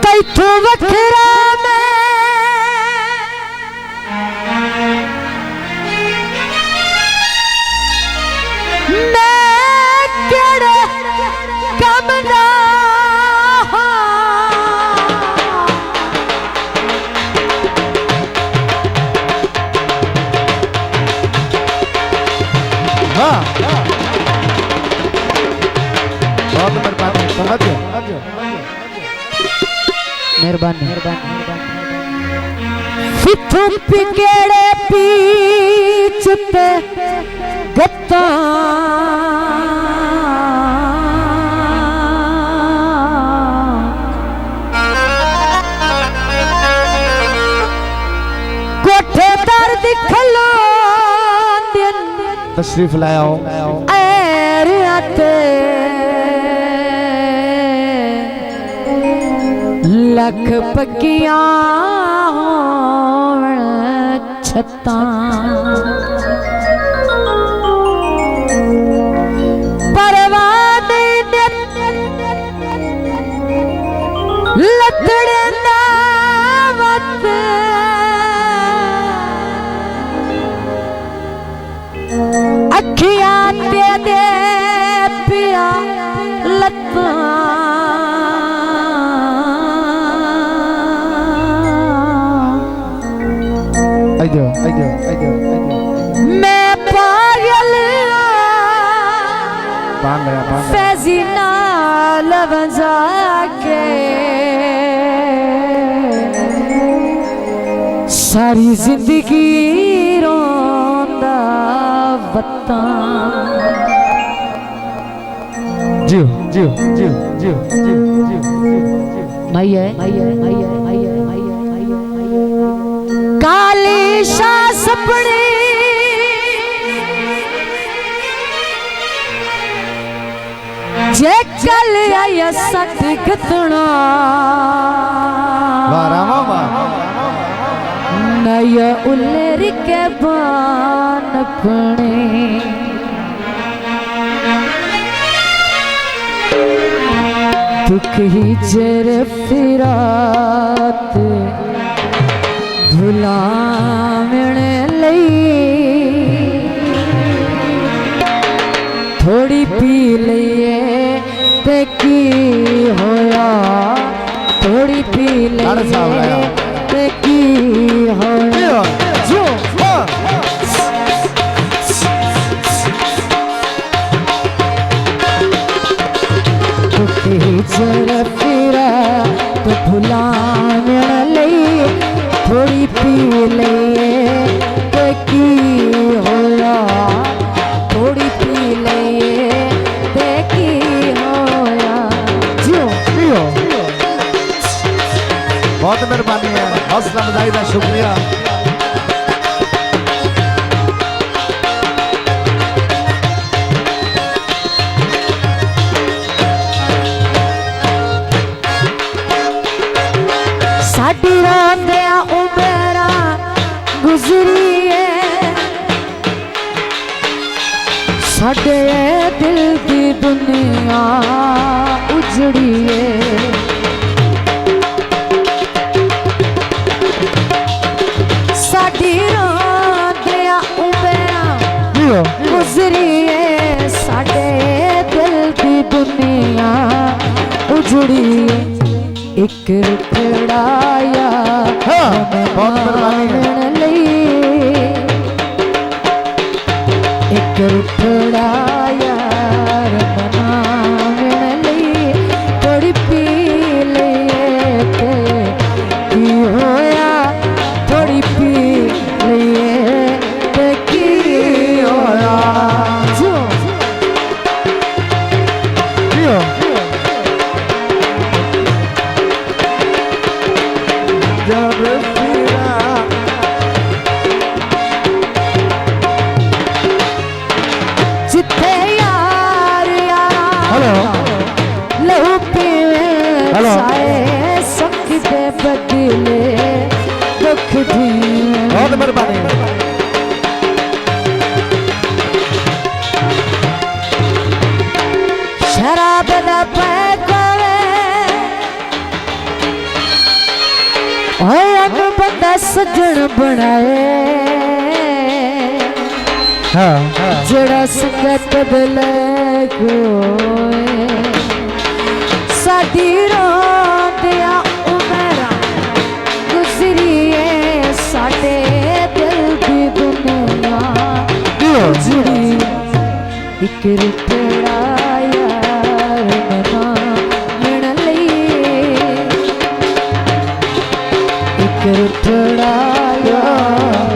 तैथू वखरा मैं केड़े कम दा मेहरबानी फिथू पिकेड़े पीछ पे गत्ता कोठे दर दिखलो तशरीफ लाया हो लख पकिया छत्ता परवाने लतड़े दावत अखियां ते दे पिया लत्ता मैं पागल फैजी नाल बजा के सारी जिंदगी रोंदा वत्ता जियो जियो जियो जियो जियो जियो मैया काली शाह सपने जे कल आया सट कितना नया उल्लेर के बान पड़े दुख ही जर फिरात भुलावण लई थोड़ी पी लिए ते की होया थोड़ी पी लिए ते की होया जो जर फिरा तो भुलावण लई थोड़ी पी ले ते की होया थोड़ी पी ले ते की होया जियो जियो बहुत मेहरबानी है हौसला अफजाई का शुक्रिया साडी रांदिया उमेरा गुजरी है साडे दिल की दुनिया उजड़ी है साडी रांदिया उमेरा गुजरी है साडे दिल की दुनिया उजड़ी है एक रुखड़ाया एक रुखड़ाया थोड़ी पी लिए की होया थोड़ी पी लिए की होया जिथे यार लहू पीवे साए सकते बदले दुख दी बहुत मेहरबानी शराब दा सजन बनाए हाँ जड़ा संगत बदले कोए साडी रोंदिया उमरा गुजरिए साडे दिल दी दुनिया गुजरी इक रुपड़ा यार मना मिल लई इक रुपड़ा यार